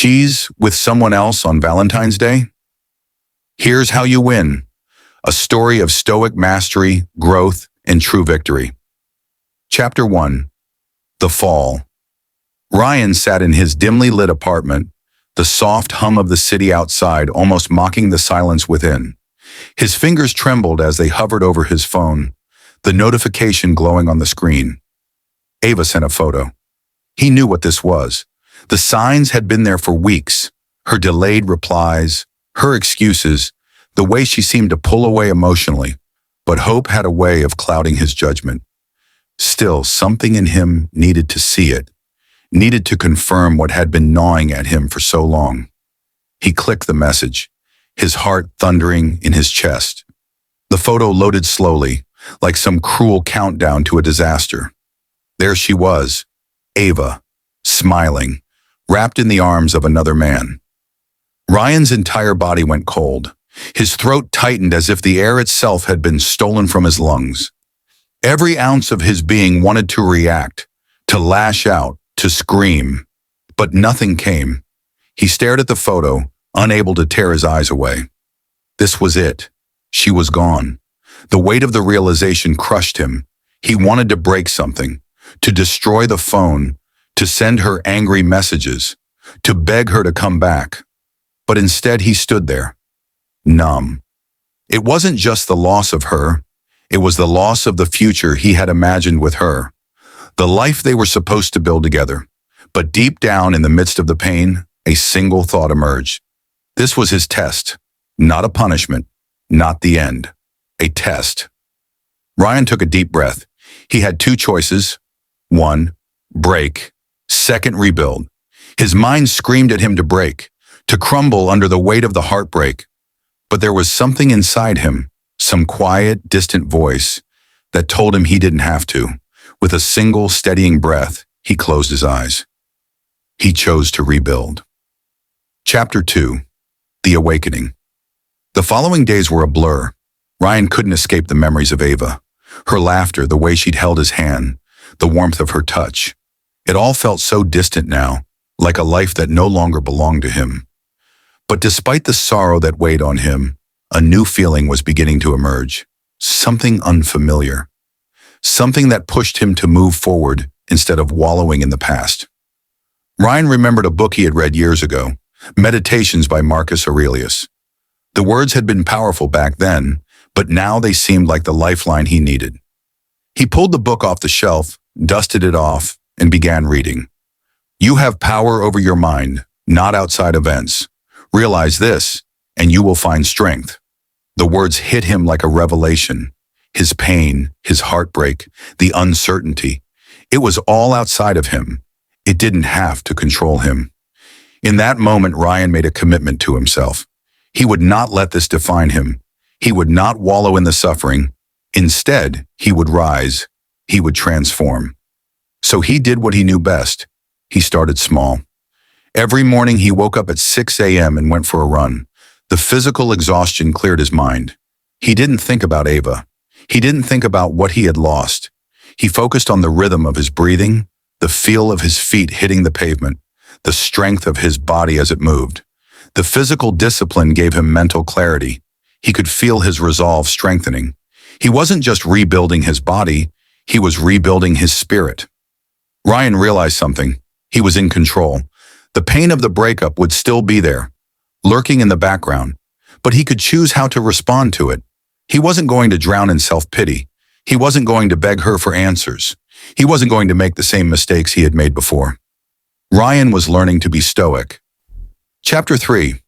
cheese with someone else on Valentine's Day? Here's how you win. A story of Stoic mastery, growth, and true victory. Chapter 1. The Fall. Ryan sat in his dimly lit apartment, the soft hum of the city outside almost mocking the silence within. His fingers trembled as they hovered over his phone, the notification glowing on the screen. Ava sent a photo. He knew what this was. The signs had been there for weeks. Her delayed replies, her excuses, the way she seemed to pull away emotionally. But hope had a way of clouding his judgment. Still, something in him needed to see it, needed to confirm what had been gnawing at him for so long. He clicked the message, his heart thundering in his chest. The photo loaded slowly, like some cruel countdown to a disaster. There she was, Ava, smiling, wrapped in the arms of another man. Ryan's entire body went cold. His throat tightened as if the air itself had been stolen from his lungs. Every ounce of his being wanted to react, to lash out, to scream. But nothing came. He stared at the photo, unable to tear his eyes away. This was it. She was gone. The weight of the realization crushed him. He wanted to break something, to destroy the phone, to send her angry messages, to beg her to come back. But instead he stood there, numb. It wasn't just the loss of her, it was the loss of the future he had imagined with her, the life they were supposed to build together. But deep down in the midst of the pain, a single thought emerged. This was his test, not a punishment, not the end, a test. Ryan took a deep breath. He had two choices. One, break. Second, rebuild. His mind screamed at him to break, to crumble under the weight of the heartbreak. But there was something inside him, some quiet, distant voice that told him he didn't have to. With a single, steadying breath, he closed his eyes. He chose to rebuild. Chapter 2. The Awakening. The following days were a blur. Ryan couldn't escape the memories of Ava, her laughter, the way she'd held his hand, the warmth of her touch. It all felt so distant now, like a life that no longer belonged to him. But despite the sorrow that weighed on him, a new feeling was beginning to emerge. Something unfamiliar. Something that pushed him to move forward instead of wallowing in the past. Ryan remembered a book he had read years ago, Meditations by Marcus Aurelius. The words had been powerful back then, but now they seemed like the lifeline he needed. He pulled the book off the shelf, dusted it off, and began reading. You have power over your mind, not outside events. Realize this, and you will find strength. The words hit him like a revelation. His pain, his heartbreak, the uncertainty. It was all outside of him. It didn't have to control him. In that moment, Ryan made a commitment to himself. He would not let this define him. He would not wallow in the suffering. Instead, he would rise. He would transform. So he did what he knew best. He started small. Every morning he woke up at 6 a.m. and went for a run. The physical exhaustion cleared his mind. He didn't think about Ava. He didn't think about what he had lost. He focused on the rhythm of his breathing, the feel of his feet hitting the pavement, the strength of his body as it moved. The physical discipline gave him mental clarity. He could feel his resolve strengthening. He wasn't just rebuilding his body, he was rebuilding his spirit. Ryan realized something. He was in control. The pain of the breakup would still be there, lurking in the background, but he could choose how to respond to it. He wasn't going to drown in self-pity. He wasn't going to beg her for answers. He wasn't going to make the same mistakes he had made before. Ryan was learning to be stoic. Chapter 3.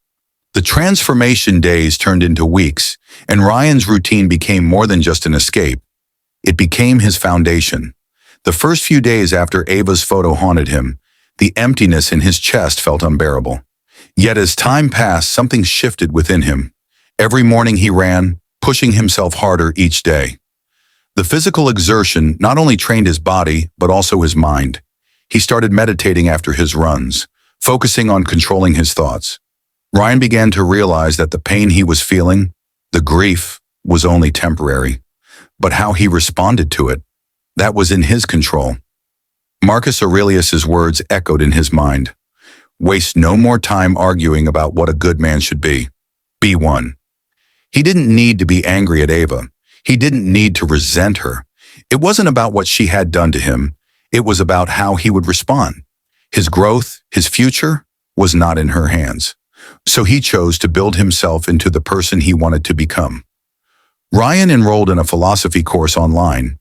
The transformation days turned into weeks, and Ryan's routine became more than just an escape. It became his foundation. The first few days after Ava's photo haunted him, the emptiness in his chest felt unbearable. Yet as time passed, something shifted within him. Every morning he ran, pushing himself harder each day. The physical exertion not only trained his body, but also his mind. He started meditating after his runs, focusing on controlling his thoughts. Ryan began to realize that the pain he was feeling, the grief, was only temporary. But how he responded to it, that was in his control. Marcus Aurelius's words echoed in his mind. Waste no more time arguing about what a good man should be. Be one. He didn't need to be angry at Ava. He didn't need to resent her. It wasn't about what she had done to him. It was about how he would respond. His growth, his future, was not in her hands. So he chose to build himself into the person he wanted to become. Ryan enrolled in a philosophy course online.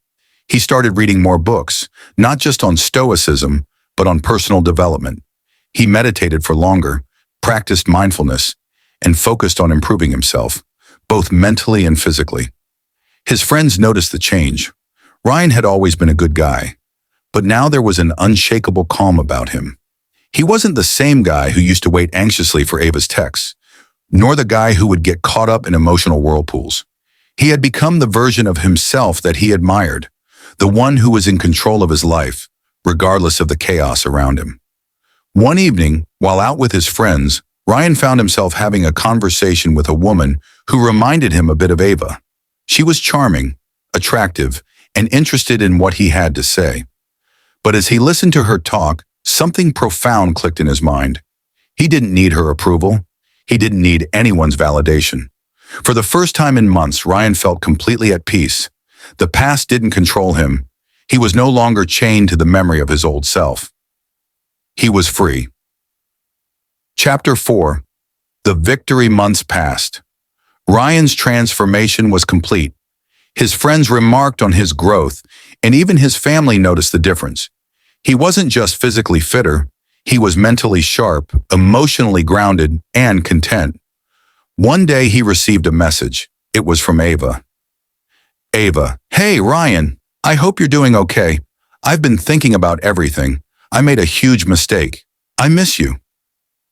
He started reading more books, not just on Stoicism, but on personal development. He meditated for longer, practiced mindfulness, and focused on improving himself, both mentally and physically. His friends noticed the change. Ryan had always been a good guy, but now there was an unshakable calm about him. He wasn't the same guy who used to wait anxiously for Ava's texts, nor the guy who would get caught up in emotional whirlpools. He had become the version of himself that he admired, the one who was in control of his life, regardless of the chaos around him. One evening, while out with his friends, Ryan found himself having a conversation with a woman who reminded him a bit of Ava. She was charming, attractive, and interested in what he had to say. But as he listened to her talk, something profound clicked in his mind. He didn't need her approval. He didn't need anyone's validation. For the first time in months, Ryan felt completely at peace. The past didn't control him. He was no longer chained to the memory of his old self. He was free. Chapter 4. The victory months passed. Ryan's transformation was complete. His friends remarked on his growth, and even his family noticed the difference. He wasn't just physically fitter, he was mentally sharp, emotionally grounded, and content. One day he received a message. It was from Ava. Ava, hey Ryan, I hope you're doing okay. I've been thinking about everything. I made a huge mistake. I miss you.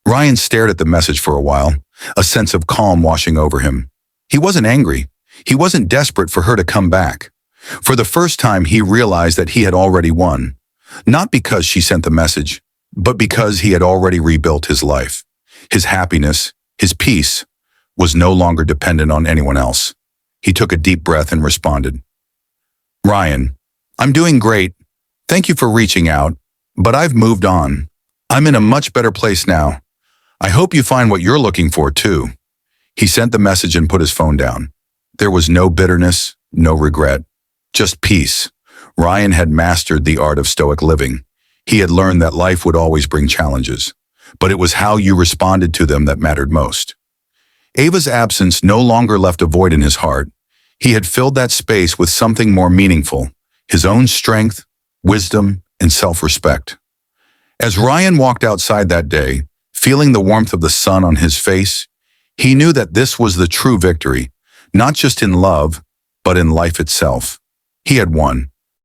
Ryan stared at the message for a while, a sense of calm washing over him. He wasn't angry. He wasn't desperate for her to come back. For the first time, he realized that he had already won. Not because she sent the message, but because he had already rebuilt his life. His happiness, his peace, was no longer dependent on anyone else. He took a deep breath and responded. Ryan, I'm doing great. Thank you for reaching out, but I've moved on. I'm in a much better place now. I hope you find what you're looking for too. He sent the message and put his phone down. There was no bitterness, no regret, just peace. Ryan had mastered the art of Stoic living. He had learned that life would always bring challenges, but it was how you responded to them that mattered most. Ava's absence no longer left a void in his heart. He had filled that space with something more meaningful, his own strength, wisdom, and self-respect. As Ryan walked outside that day, feeling the warmth of the sun on his face, he knew that this was the true victory, not just in love, but in life itself. He had won.